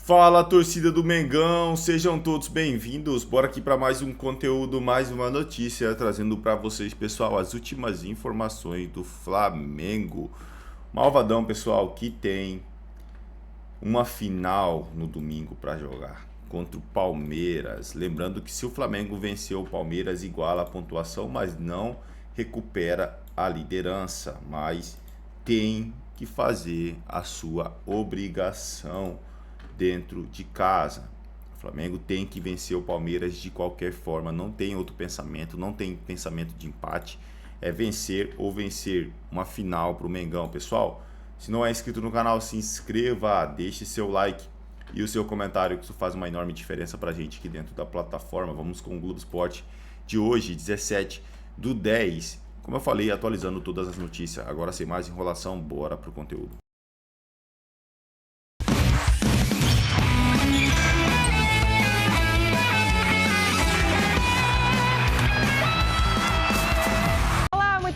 Fala, torcida do Mengão, sejam todos bem-vindos. Bora aqui para mais um conteúdo, mais uma notícia, trazendo para vocês, pessoal, as últimas informações do Flamengo. Malvadão, pessoal, que tem uma final no domingo para jogar contra o Palmeiras. Lembrando que se o Flamengo vencer o Palmeiras, iguala a pontuação, mas não recupera a liderança, mas tem que fazer a sua obrigação dentro de casa. O Flamengo tem que vencer o Palmeiras de qualquer forma, não tem outro pensamento, não tem pensamento de empate, é vencer ou vencer. Uma final para o Mengão, pessoal. Se não é inscrito no canal, se inscreva, deixe seu like e o seu comentário, que isso faz uma enorme diferença para a gente aqui dentro da plataforma. Vamos com o Globo Esporte de hoje, 17/10, como eu falei, atualizando todas as notícias. Agora, sem mais enrolação, bora pro conteúdo.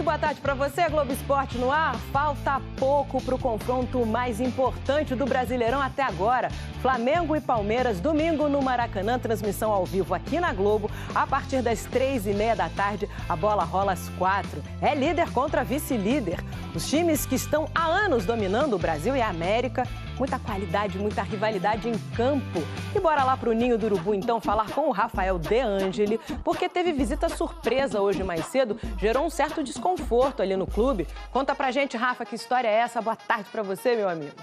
Boa tarde para você, Globo Esporte no ar. Falta pouco para o confronto mais importante do Brasileirão até agora. Flamengo e Palmeiras, domingo no Maracanã, transmissão ao vivo aqui na Globo. A partir das 3h30 da tarde, a bola rola às 4h. É líder contra vice-líder. Os times que estão há anos dominando o Brasil e a América. Muita qualidade, muita rivalidade em campo. E bora lá pro Ninho do Urubu, então, falar com o Rafael De Angeli, porque teve visita surpresa hoje mais cedo, gerou um certo desconforto ali no clube. Conta pra gente, Rafa, que história é essa? Boa tarde pra você, meu amigo.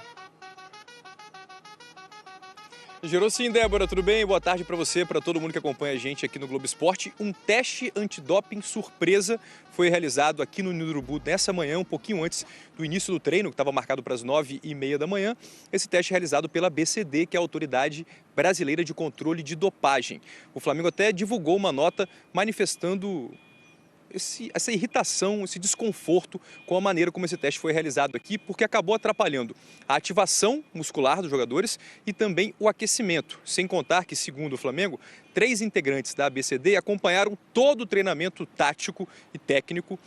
Gerou sim, Débora, tudo bem? Boa tarde para você, para todo mundo que acompanha a gente aqui no Globo Esporte. Um teste antidoping surpresa foi realizado aqui no Ninho do Urubu nessa manhã, um pouquinho antes do início do treino, que estava marcado para as 9h30 da manhã. Esse teste é realizado pela ABCD, que é a Autoridade Brasileira de Controle de Dopagem. O Flamengo até divulgou uma nota manifestando essa irritação, esse desconforto com a maneira como esse teste foi realizado aqui, porque acabou atrapalhando a ativação muscular dos jogadores e também o aquecimento. Sem contar que, segundo o Flamengo, 3 integrantes da ABCD acompanharam todo o treinamento tático e técnico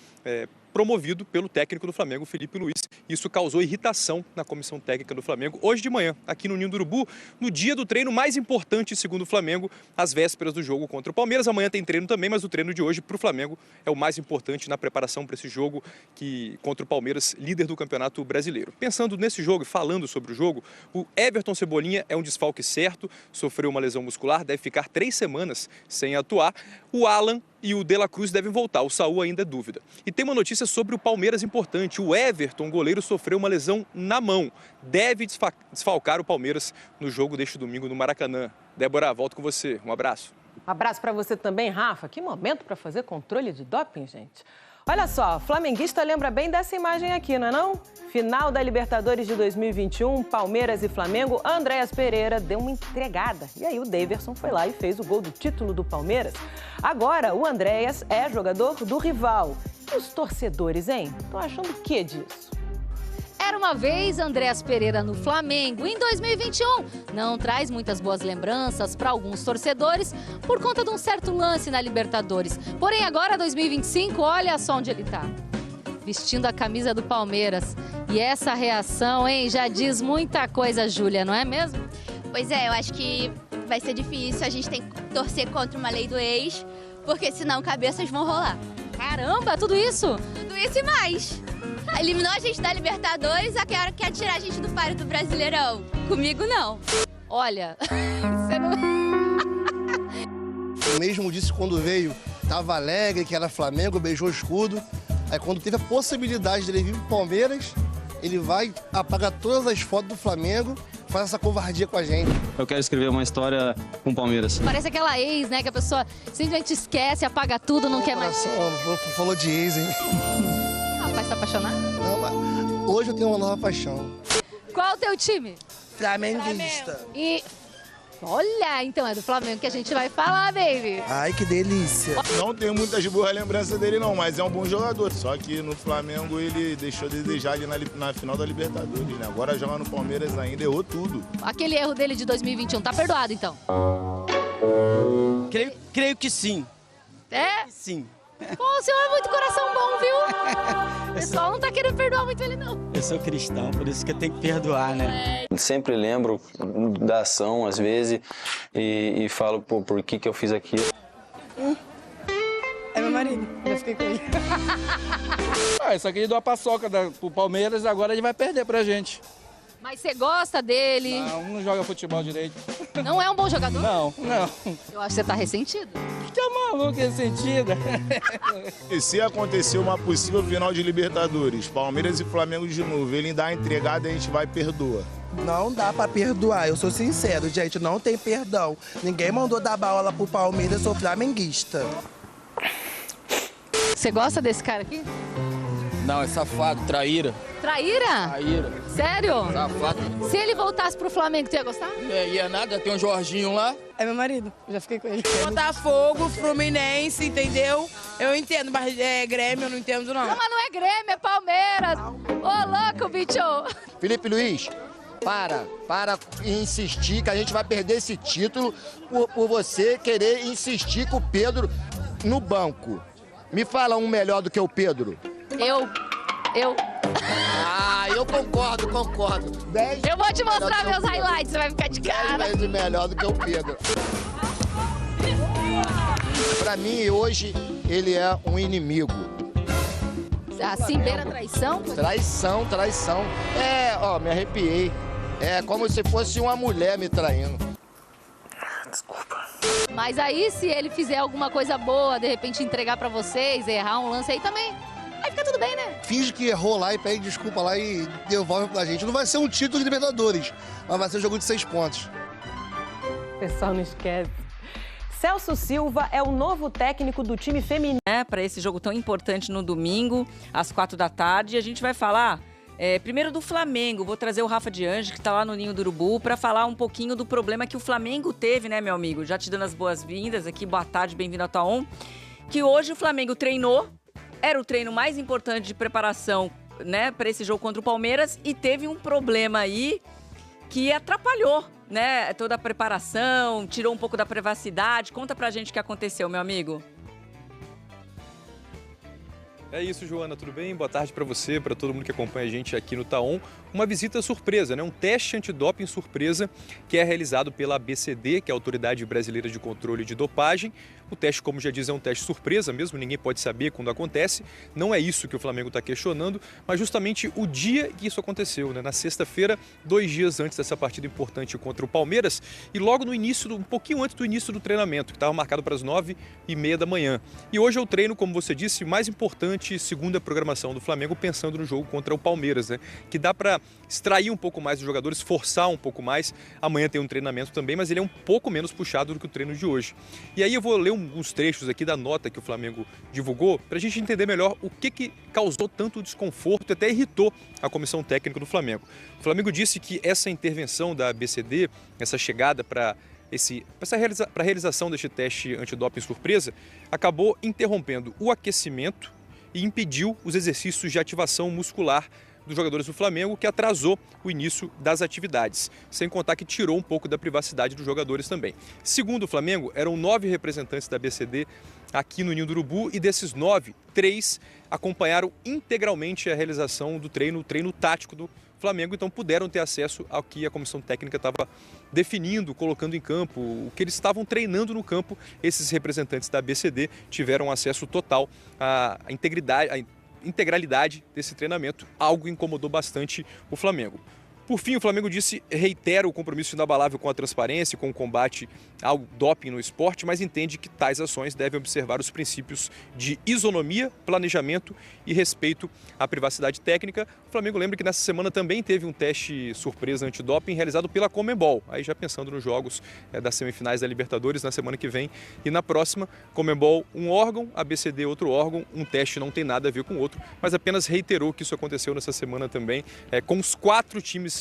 promovido pelo técnico do Flamengo, Felipe Luiz. Isso causou irritação na comissão técnica do Flamengo hoje de manhã, aqui no Ninho do Urubu, no dia do treino mais importante, segundo o Flamengo, às vésperas do jogo contra o Palmeiras. Amanhã tem treino também, mas o treino de hoje para o Flamengo é o mais importante na preparação para esse jogo contra o Palmeiras, líder do Campeonato Brasileiro. Pensando nesse jogo e falando sobre o jogo, o Everton Cebolinha é um desfalque certo, sofreu uma lesão muscular, deve ficar 3 semanas sem atuar. O Alan e o De La Cruz devem voltar, o Saúl ainda é dúvida. E tem uma notícia sobre o Palmeiras importante. O Everton, goleiro, sofreu uma lesão na mão. Deve desfalcar o Palmeiras no jogo deste domingo no Maracanã. Débora, volto com você. Um abraço. Um abraço para você também, Rafa. Que momento para fazer controle de doping, gente. Olha só, flamenguista lembra bem dessa imagem aqui, não é não? Final da Libertadores de 2021, Palmeiras e Flamengo, Andréas Pereira deu uma entregada. E aí o Daverson foi lá e fez o gol do título do Palmeiras. Agora o Andréas é jogador do rival. E os torcedores, hein? Estão achando o que disso? Era uma vez Andréas Pereira no Flamengo em 2021. Não traz muitas boas lembranças para alguns torcedores por conta de um certo lance na Libertadores. Porém, agora 2025, olha só onde ele está. Vestindo a camisa do Palmeiras. E essa reação, hein, já diz muita coisa, Júlia, não é mesmo? Pois é, eu acho que vai ser difícil. A gente tem que torcer contra uma lei do ex, porque senão cabeças vão rolar. Caramba, tudo isso? Tudo isso e mais. Eliminou a gente da Libertadores, agora quer tirar a gente do páreo do Brasileirão. Comigo, não. Olha, você não... Eu mesmo disse quando veio, estava alegre, que era Flamengo, beijou o escudo. Aí quando teve a possibilidade dele vir pro Palmeiras, ele vai, apaga todas as fotos do Flamengo, faz essa covardia com a gente. Eu quero escrever uma história com o Palmeiras. Parece aquela ex, né, que a pessoa simplesmente esquece, apaga tudo, não quer mais. Falou de ex, hein? Rapaz, tá apaixonado? Não, mas hoje eu tenho uma nova paixão. Qual é o teu time? Flamenguista. E olha, então é do Flamengo que a gente vai falar, baby. Ai, que delícia. Não tenho muitas boas lembranças dele não, mas é um bom jogador. Só que no Flamengo ele deixou de desejar ali na final da Libertadores, né? Agora joga no Palmeiras ainda, errou tudo. Aquele erro dele de 2021, tá perdoado então? Creio que sim. É? Sim. Pô, o senhor é muito coração bom, viu? O pessoal não tá querendo perdoar muito ele, não. Eu sou cristão, por isso que eu tenho que perdoar, né? Sempre lembro da ação, às vezes, e falo, pô, por que eu fiz aquilo. É meu marido, já fiquei com ele. Isso aqui deu a paçoca pro Palmeiras, agora ele vai perder pra gente. Mas você gosta dele? Não joga futebol direito. Não é um bom jogador? Não. Eu acho que você tá ressentido. Tá maluco, ressentido. E se acontecer uma possível final de Libertadores, Palmeiras e Flamengo de novo, ele dá a entregada e a gente vai e perdoa. Não dá pra perdoar, eu sou sincero, gente, não tem perdão. Ninguém mandou dar bola pro Palmeiras, eu sou flamenguista. Você gosta desse cara aqui? Não, é safado, traíra. Traíra? Traíra. Sério? Safado. Se ele voltasse pro Flamengo, tu ia gostar? Ia nada, tem um Jorginho lá. É meu marido, já fiquei com ele. Botafogo, Fluminense, entendeu? Eu entendo, mas Grêmio eu não entendo, não. Não, mas não é Grêmio, é Palmeiras. Ô, louco, bicho. Felipe Luiz, para insistir que a gente vai perder esse título por você querer insistir com o Pedro no banco. Me fala um melhor do que o Pedro. Eu. Eu concordo. 10 Eu vou te mostrar meus highlights, você vai ficar de cara. 10 vezes melhor do que o Pedro. Pra mim, hoje, ele é um inimigo. Assim, beira traição? Traição. Me arrepiei. É como se fosse uma mulher me traindo. Desculpa. Mas aí, se ele fizer alguma coisa boa, de repente entregar pra vocês, errar um lance aí também, aí fica tudo bem, né? Finge que errou lá e pede desculpa lá e devolve pra gente. Não vai ser um título de Libertadores, mas vai ser um jogo de 6 pontos. O pessoal não esquece. Celso Silva é o novo técnico do time feminino. Para esse jogo tão importante no domingo, às 16h. A gente vai falar primeiro do Flamengo. Vou trazer o Rafa de Anjos, que está lá no Ninho do Urubu, para falar um pouquinho do problema que o Flamengo teve, né, meu amigo? Já te dando as boas-vindas aqui. Boa tarde, bem-vindo ao Taon. Que hoje o Flamengo treinou. Era o treino mais importante de preparação, né, para esse jogo contra o Palmeiras. E teve um problema aí que atrapalhou, né, toda a preparação, tirou um pouco da privacidade. Conta pra gente o que aconteceu, meu amigo. É isso, Joana, tudo bem? Boa tarde para você, para todo mundo que acompanha a gente aqui no Taon. Uma visita surpresa, né? Um teste antidoping surpresa que é realizado pela ABCD, que é a Autoridade Brasileira de Controle de Dopagem. O teste, como já diz, é um teste surpresa mesmo, ninguém pode saber quando acontece. Não é isso que o Flamengo está questionando, mas justamente o dia que isso aconteceu, né? Na sexta-feira, 2 dias antes dessa partida importante contra o Palmeiras e logo no início, um pouquinho antes do início do treinamento, que estava marcado para as 9h30 da manhã. E hoje é o treino, como você disse, mais importante segundo a programação do Flamengo, pensando no jogo contra o Palmeiras, né? Que dá para extrair um pouco mais dos jogadores, forçar um pouco mais. Amanhã tem um treinamento também, mas ele é um pouco menos puxado do que o treino de hoje. E aí eu vou ler alguns trechos aqui da nota que o Flamengo divulgou para a gente entender melhor o que causou tanto desconforto e até irritou a comissão técnica do Flamengo. O Flamengo disse que essa intervenção da ABCD, essa chegada para a realização deste teste antidoping surpresa, acabou interrompendo o aquecimento e impediu os exercícios de ativação muscular dos jogadores do Flamengo, que atrasou o início das atividades, sem contar que tirou um pouco da privacidade dos jogadores também. Segundo o Flamengo, eram 9 representantes da ABCD aqui no Ninho do Urubu e desses 9, 3 acompanharam integralmente a realização do treino, o treino tático do Flamengo, então puderam ter acesso ao que a comissão técnica estava definindo, colocando em campo, o que eles estavam treinando no campo. Esses representantes da ABCD tiveram acesso total à integralidade desse treinamento, algo que incomodou bastante o Flamengo. Por fim, o Flamengo disse, reitera o compromisso inabalável com a transparência e com o combate ao doping no esporte, mas entende que tais ações devem observar os princípios de isonomia, planejamento e respeito à privacidade técnica. O Flamengo lembra que nessa semana também teve um teste surpresa antidoping realizado pela Conmebol, aí já pensando nos jogos das semifinais da Libertadores na semana que vem e na próxima. Conmebol um órgão, ABCD outro órgão, um teste não tem nada a ver com o outro, mas apenas reiterou que isso aconteceu nessa semana também, com os 4 times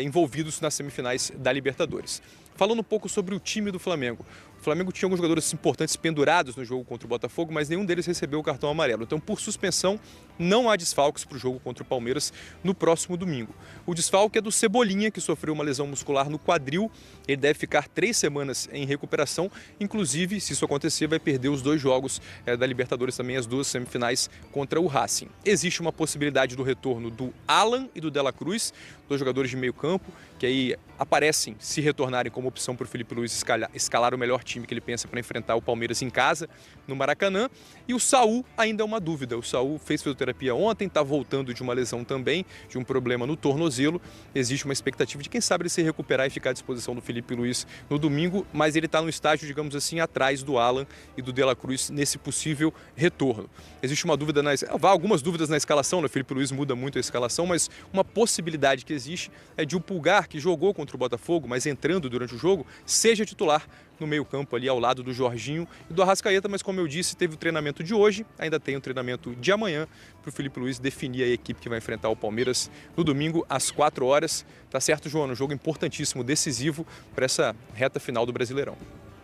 envolvidos nas semifinais da Libertadores. Falando um pouco sobre o time do Flamengo. O Flamengo tinha alguns jogadores importantes pendurados no jogo contra o Botafogo, mas nenhum deles recebeu o cartão amarelo. Então, por suspensão, não há desfalques para o jogo contra o Palmeiras no próximo domingo. O desfalque é do Cebolinha, que sofreu uma lesão muscular no quadril. Ele deve ficar 3 semanas em recuperação. Inclusive, se isso acontecer, vai perder os 2 jogos da Libertadores também, as 2 semifinais contra o Racing. Existe uma possibilidade do retorno do Alan e do De La Cruz, 2 jogadores de meio campo, que aí aparecem, se retornarem como opção para o Felipe Luiz escalar o melhor time que ele pensa para enfrentar o Palmeiras em casa, no Maracanã. E o Saul ainda é uma dúvida. O Saul fez fisioterapia ontem, está voltando de uma lesão também, de um problema no tornozelo. Existe uma expectativa de quem sabe ele se recuperar e ficar à disposição do Felipe Luiz no domingo, mas ele está no estágio, digamos assim, atrás do Alan e do De La Cruz nesse possível retorno. Existe uma dúvida, algumas dúvidas na escalação, né? O Felipe Luiz muda muito a escalação, mas uma possibilidade que existe é de o Pulgar, que jogou contra o Botafogo, mas entrando durante o jogo, seja titular no meio-campo ali ao lado do Jorginho e do Arrascaeta, mas como eu disse, teve o treinamento de hoje, ainda tem o treinamento de amanhã para o Felipe Luiz definir a equipe que vai enfrentar o Palmeiras no domingo às 4 horas. Tá certo, João? Um jogo importantíssimo, decisivo para essa reta final do Brasileirão.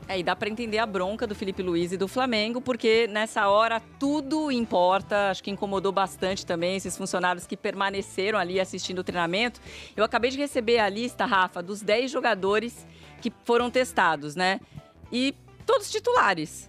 E dá para entender a bronca do Felipe Luiz e do Flamengo, porque nessa hora tudo importa. Acho que incomodou bastante também esses funcionários que permaneceram ali assistindo o treinamento. Eu acabei de receber a lista, Rafa, dos 10 jogadores que foram testados, né? E todos titulares.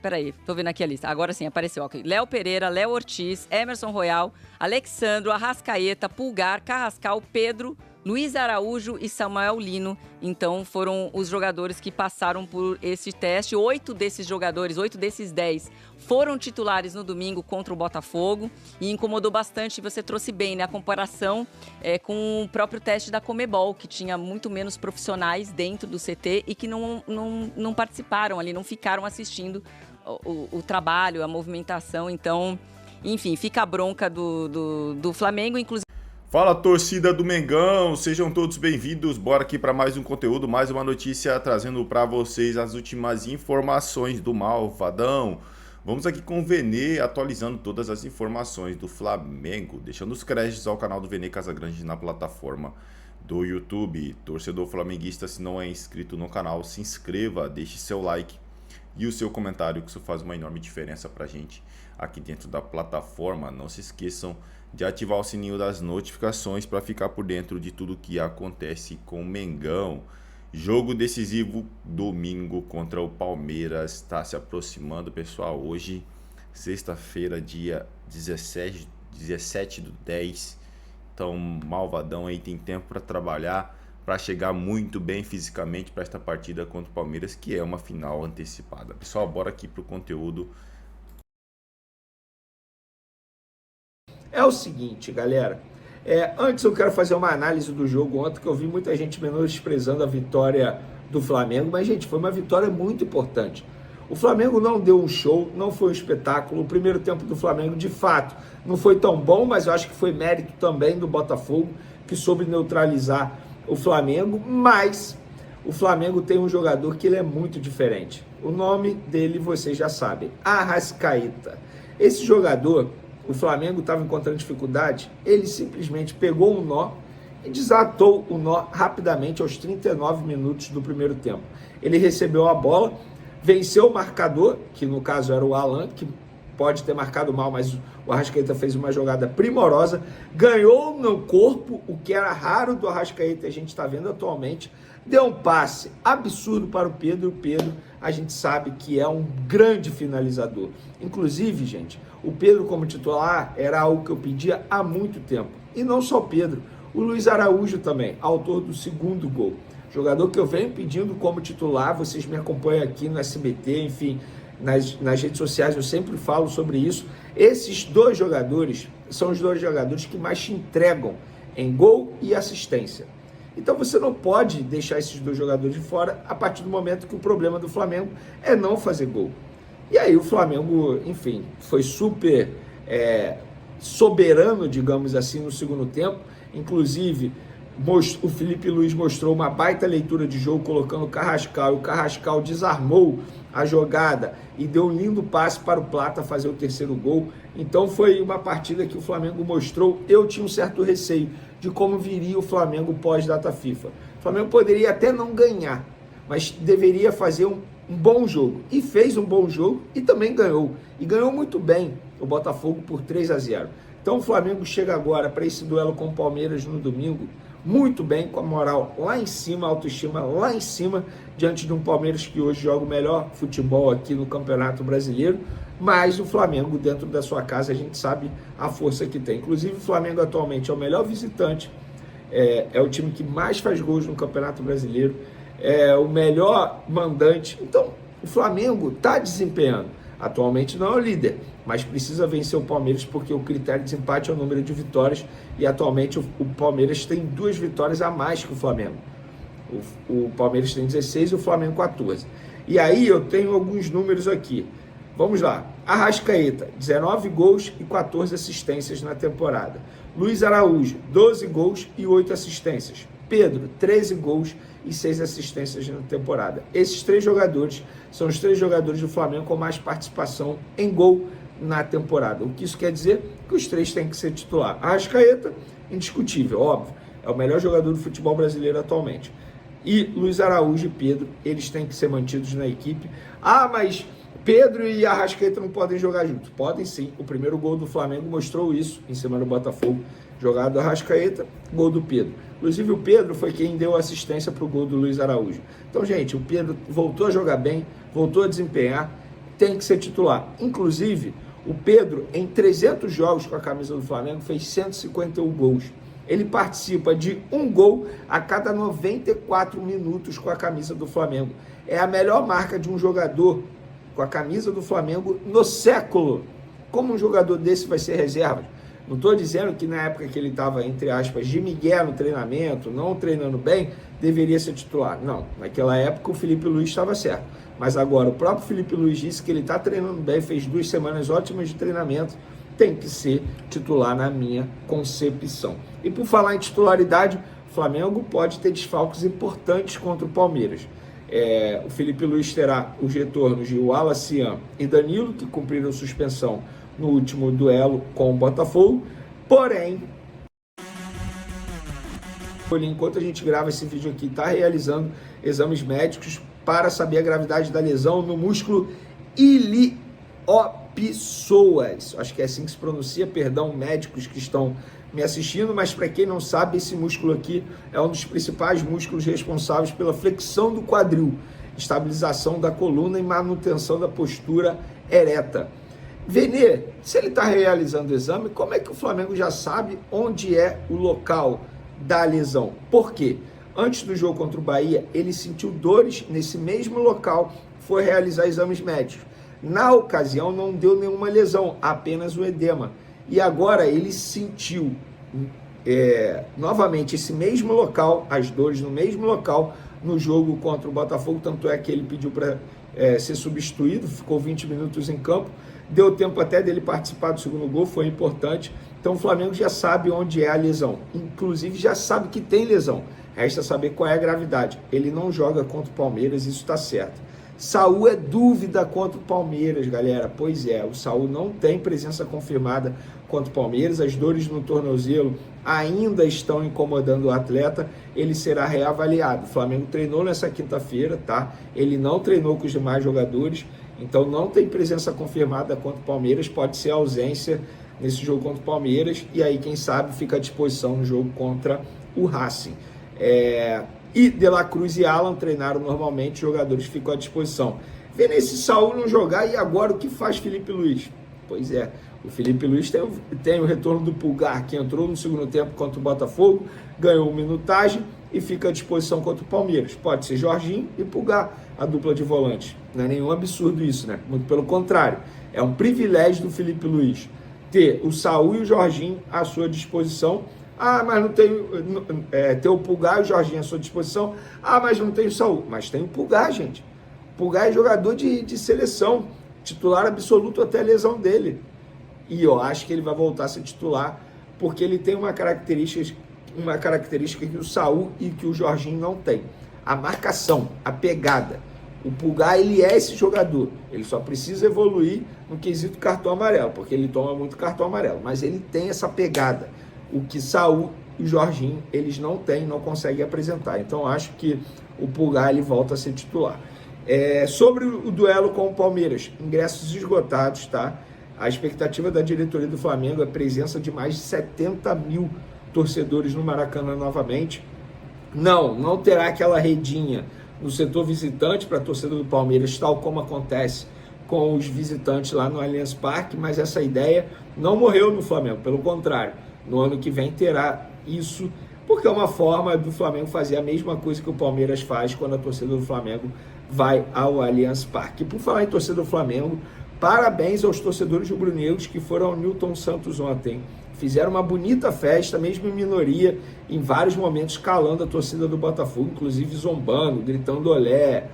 Peraí, tô vendo aqui a lista. Agora sim, apareceu. Okay. Léo Pereira, Léo Ortiz, Emerson Royal, Alexandro, Arrascaeta, Pulgar, Carrascal, Pedro, Luiz Araújo e Samuel Lino. Então, foram os jogadores que passaram por esse teste. 8 desses jogadores, 8 desses 10, foram titulares no domingo contra o Botafogo. E incomodou bastante, você trouxe bem, né? A comparação com o próprio teste da Conmebol, que tinha muito menos profissionais dentro do CT e que não participaram ali, não ficaram assistindo o trabalho, a movimentação. Então, enfim, fica a bronca do Flamengo, inclusive. Fala, torcida do Mengão, sejam todos bem-vindos. Bora aqui para mais um conteúdo, mais uma notícia trazendo para vocês as últimas informações do Malvadão. Vamos aqui com o Venê atualizando todas as informações do Flamengo, deixando os créditos ao canal do Venê Casagrande na plataforma do YouTube. Torcedor flamenguista, se não é inscrito no canal, se inscreva, deixe seu like e o seu comentário, que isso faz uma enorme diferença pra gente aqui dentro da plataforma. Não se esqueçam de ativar o sininho das notificações para ficar por dentro de tudo que acontece com o Mengão. Jogo decisivo domingo contra o Palmeiras está se aproximando, pessoal. Hoje, sexta-feira, dia 17/10. Então, Malvadão aí tem tempo para trabalhar, para chegar muito bem fisicamente para esta partida contra o Palmeiras, que é uma final antecipada. Pessoal, bora aqui pro conteúdo. É o seguinte, galera, antes eu quero fazer uma análise do jogo ontem, que eu vi muita gente menosprezando a vitória do Flamengo, mas, gente, foi uma vitória muito importante. O Flamengo não deu um show, não foi um espetáculo. O primeiro tempo do Flamengo, de fato, não foi tão bom, mas eu acho que foi mérito também do Botafogo, que soube neutralizar o Flamengo. Mas o Flamengo tem um jogador que ele é muito diferente. O nome dele vocês já sabem, Arrascaeta. Esse jogador, o Flamengo estava encontrando dificuldade, ele simplesmente pegou um nó e desatou o nó rapidamente aos 39 minutos do primeiro tempo. Ele recebeu a bola, venceu o marcador, que no caso era o Alan, que pode ter marcado mal, mas o Arrascaeta fez uma jogada primorosa, ganhou no corpo, o que era raro do Arrascaeta, a gente está vendo atualmente, deu um passe absurdo para o Pedro. O Pedro, a gente sabe que é um grande finalizador. Inclusive, gente, o Pedro como titular era algo que eu pedia há muito tempo. E não só o Pedro, o Luiz Araújo também, autor do segundo gol. Jogador que eu venho pedindo como titular, vocês me acompanham aqui no SBT, enfim, nas redes sociais eu sempre falo sobre isso. Esses dois jogadores são os dois jogadores que mais te entregam em gol e assistência. Então você não pode deixar esses dois jogadores de fora a partir do momento que o problema do Flamengo é não fazer gol. E aí o Flamengo, enfim, foi super soberano, digamos assim, no segundo tempo. Inclusive, o Felipe Luiz mostrou uma baita leitura de jogo colocando o Carrascal, e o Carrascal desarmou a jogada e deu um lindo passe para o Plata fazer o terceiro gol. Então foi uma partida que o Flamengo mostrou. Eu tinha um certo receio de como viria o Flamengo pós-data FIFA. O Flamengo poderia até não ganhar, mas deveria fazer um bom jogo. E fez um bom jogo e também ganhou. E ganhou muito bem o Botafogo por 3-0. Então o Flamengo chega agora para esse duelo com o Palmeiras no domingo muito bem, com a moral lá em cima, a autoestima lá em cima, diante de um Palmeiras que hoje joga o melhor futebol aqui no Campeonato Brasileiro, mas o Flamengo dentro da sua casa a gente sabe a força que tem. Inclusive o Flamengo atualmente é o melhor visitante, é o time que mais faz gols no Campeonato Brasileiro, é o melhor mandante. Então o Flamengo está desempenhando. Atualmente não é o líder, mas precisa vencer o Palmeiras porque o critério de desempate é o número de vitórias e atualmente o Palmeiras tem 2 vitórias a mais que o Flamengo. O Palmeiras tem 16 e o Flamengo 14. E aí eu tenho alguns números aqui. Vamos lá. Arrascaeta, 19 gols e 14 assistências na temporada. Luiz Araújo, 12 gols e 8 assistências. Pedro, 13 gols e 6 assistências na temporada. Esses 3 jogadores são os 3 jogadores do Flamengo com mais participação em gol na temporada. O que isso quer dizer? Que os 3 têm que ser titular. Arrascaeta, indiscutível, óbvio. É o melhor jogador do futebol brasileiro atualmente. E Luiz Araújo e Pedro, eles têm que ser mantidos na equipe. Ah, mas Pedro e Arrascaeta não podem jogar juntos. Podem sim. O primeiro gol do Flamengo mostrou isso em cima do Botafogo. Jogada do Arrascaeta, gol do Pedro. Inclusive o Pedro foi quem deu assistência para o gol do Luiz Araújo. Então, gente, o Pedro voltou a jogar bem, voltou a desempenhar, tem que ser titular. Inclusive, o Pedro, em 300 jogos com a camisa do Flamengo, fez 151 gols. Ele participa de um gol a cada 94 minutos com a camisa do Flamengo. É a melhor marca de um jogador com a camisa do Flamengo no século. Como um jogador desse vai ser reserva? Não estou dizendo que na época que ele estava, entre aspas, de migué no treinamento, não treinando bem, deveria ser titular. Não, naquela época o Felipe Luiz estava certo. Mas agora o próprio Felipe Luiz disse que ele está treinando bem, fez 2 semanas ótimas de treinamento, tem que ser titular na minha concepção. E por falar em titularidade, o Flamengo pode ter desfalques importantes contra o Palmeiras. O Felipe Luiz terá os retornos de Wallace e Danilo, que cumpriram suspensão no último duelo com o Botafogo. Porém, enquanto a gente grava esse vídeo aqui, está realizando exames médicos para saber a gravidade da lesão no músculo iliopsoas. Acho que é assim que se pronuncia, perdão, médicos que estão me assistindo, mas para quem não sabe, esse músculo aqui é um dos principais músculos responsáveis pela flexão do quadril, estabilização da coluna e manutenção da postura ereta. Venê, se ele está realizando o exame, como é que o Flamengo já sabe onde é o local da lesão? Por quê? Antes do jogo contra o Bahia, ele sentiu dores nesse mesmo local, foi realizar exames médicos. Na ocasião, não deu nenhuma lesão, apenas o edema. E agora ele sentiu novamente esse mesmo local, as dores no mesmo local, no jogo contra o Botafogo. Tanto é que ele pediu para ser substituído, ficou 20 minutos em campo. Deu tempo até dele participar do segundo gol, foi importante. Então o Flamengo já sabe onde é a lesão. Inclusive já sabe que tem lesão. Resta saber qual é a gravidade. Ele não joga contra o Palmeiras, isso está certo. Saul é dúvida contra o Palmeiras, galera. Pois é, o Saul não tem presença confirmada contra o Palmeiras. As dores no tornozelo ainda estão incomodando o atleta. Ele será reavaliado. O Flamengo treinou nessa quinta-feira, tá? Ele não treinou com os demais jogadores. Então não tem presença confirmada contra o Palmeiras, pode ser ausência nesse jogo contra o Palmeiras, e aí quem sabe fica à disposição no jogo contra o Racing. E De La Cruz e Alan treinaram normalmente, os jogadores ficam à disposição. Vendo esse Saul não jogar, e agora o que faz Felipe Luiz? Pois é, o Felipe Luiz tem o retorno do Pulgar, que entrou no segundo tempo contra o Botafogo, ganhou minutagem e fica à disposição contra o Palmeiras. Pode ser Jorginho e Pulgar, a dupla de volantes. Não é nenhum absurdo isso, né? Muito pelo contrário. É um privilégio do Felipe Luiz ter o Saul e o Jorginho à sua disposição. Ah, mas não tem... ter o Pulgar e o Jorginho à sua disposição. Ah, mas não tem o Saul. Mas tem o Pulgar, gente. O Pulgar é jogador de seleção. Titular absoluto até a lesão dele. E eu acho que ele vai voltar a ser titular porque ele tem uma característica que o Saul e que o Jorginho não tem. A marcação, a pegada. O Pulgar, ele é esse jogador. Ele só precisa evoluir no quesito cartão amarelo, porque ele toma muito cartão amarelo. Mas ele tem essa pegada. O que Saul e o Jorginho, eles não têm, não conseguem apresentar. Então, acho que o Pulgar, ele volta a ser titular. Sobre o duelo com o Palmeiras, ingressos esgotados, tá? A expectativa da diretoria do Flamengo é a presença de mais de 70 mil torcedores no Maracanã novamente. Não terá aquela redinha no setor visitante para a torcida do Palmeiras, tal como acontece com os visitantes lá no Allianz Parque, mas essa ideia não morreu no Flamengo, pelo contrário, no ano que vem terá isso, porque é uma forma do Flamengo fazer a mesma coisa que o Palmeiras faz quando a torcida do Flamengo vai ao Allianz Parque. E por falar em torcida do Flamengo, parabéns aos torcedores rubro-negros que foram ao Newton Santos ontem. Fizeram uma bonita festa, mesmo em minoria, em vários momentos calando a torcida do Botafogo, inclusive zombando, gritando olé,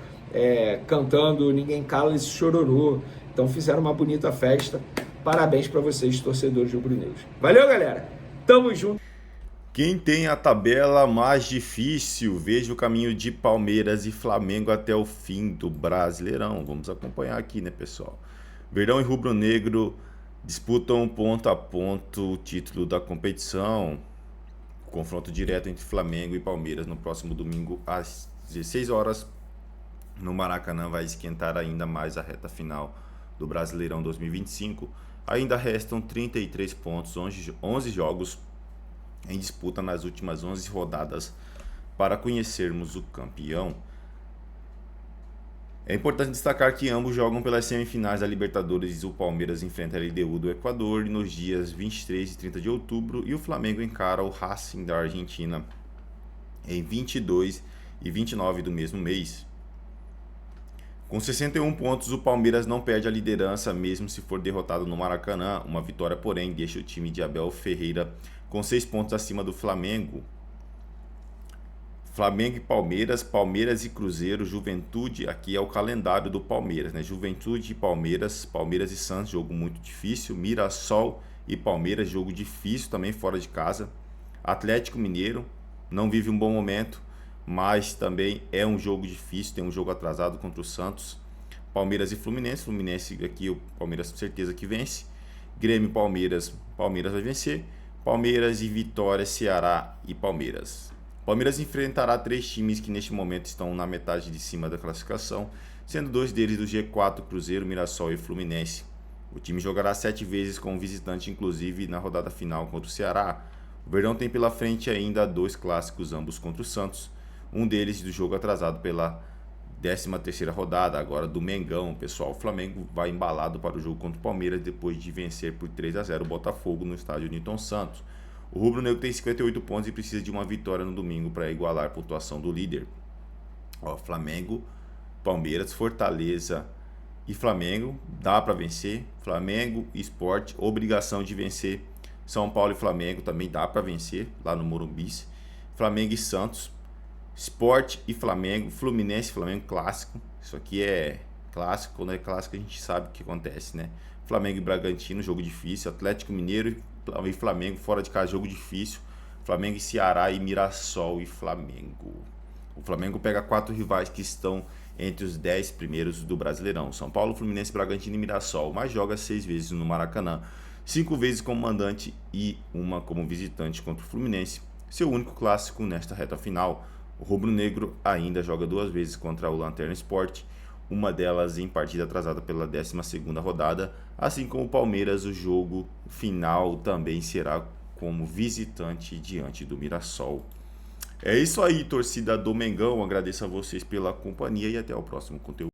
cantando Ninguém Cala Esse Chororô. Então fizeram uma bonita festa. Parabéns para vocês, torcedores rubro-negros. Valeu, galera! Tamo junto! Quem tem a tabela mais difícil, veja o caminho de Palmeiras e Flamengo até o fim do Brasileirão. Vamos acompanhar aqui, né, pessoal? Verdão e Rubro Negro disputam ponto a ponto o título da competição. O confronto direto entre Flamengo e Palmeiras no próximo domingo às 16 horas no Maracanã vai esquentar ainda mais a reta final do Brasileirão 2025. Ainda restam 33 pontos, 11 jogos em disputa nas últimas 11 rodadas para conhecermos o campeão. É importante destacar que ambos jogam pelas semifinais da Libertadores. O Palmeiras enfrenta a LDU do Equador nos dias 23 e 30 de outubro e o Flamengo encara o Racing da Argentina em 22 e 29 do mesmo mês. Com 61 pontos, o Palmeiras não perde a liderança mesmo se for derrotado no Maracanã. Uma vitória, porém, deixa o time de Abel Ferreira com 6 pontos acima do Flamengo. Flamengo e Palmeiras, Palmeiras e Cruzeiro, Juventude, aqui é o calendário do Palmeiras, né? Juventude e Palmeiras, Palmeiras e Santos, jogo muito difícil. Mirassol e Palmeiras, jogo difícil também fora de casa. Atlético Mineiro, não vive um bom momento, mas também é um jogo difícil, tem um jogo atrasado contra o Santos. Palmeiras e Fluminense, Fluminense aqui, o Palmeiras com certeza que vence. Grêmio e Palmeiras, Palmeiras vai vencer. Palmeiras e Vitória, Ceará e Palmeiras. Palmeiras enfrentará 3 times que neste momento estão na metade de cima da classificação, sendo 2 deles do G4, Cruzeiro, Mirassol e Fluminense. O time jogará 7 vezes com o visitante, inclusive na rodada final contra o Ceará. O Verdão tem pela frente ainda 2 clássicos, ambos contra o Santos. Um deles do jogo atrasado pela 13ª rodada, agora do Mengão, pessoal. O Flamengo vai embalado para o jogo contra o Palmeiras depois de vencer por 3-0 o Botafogo no estádio Newton Santos. O Rubro Negro tem 58 pontos e precisa de uma vitória no domingo para igualar a pontuação do líder. Flamengo, Palmeiras, Fortaleza e Flamengo, dá para vencer. Flamengo e Sport, obrigação de vencer. São Paulo e Flamengo também dá para vencer lá no Morumbi. Flamengo e Santos, Sport e Flamengo, Fluminense e Flamengo, clássico. Isso aqui é clássico, quando é clássico a gente sabe o que acontece, né? Flamengo e Bragantino, jogo difícil. Atlético Mineiro e Flamengo, fora de casa, jogo difícil. Flamengo e Ceará e Mirassol e Flamengo. O Flamengo pega 4 rivais que estão entre os 10 primeiros do Brasileirão. São Paulo, Fluminense, Bragantino e Mirassol. Mas joga 6 vezes no Maracanã. 5 vezes como mandante e uma como visitante contra o Fluminense. Seu único clássico nesta reta final. O Rubro Negro ainda joga 2 vezes contra o Lanterna Sport, uma delas em partida atrasada pela 12ª rodada, assim como o Palmeiras, o jogo final também será como visitante diante do Mirassol. É isso aí, torcida do Mengão, agradeço a vocês pela companhia e até o próximo conteúdo.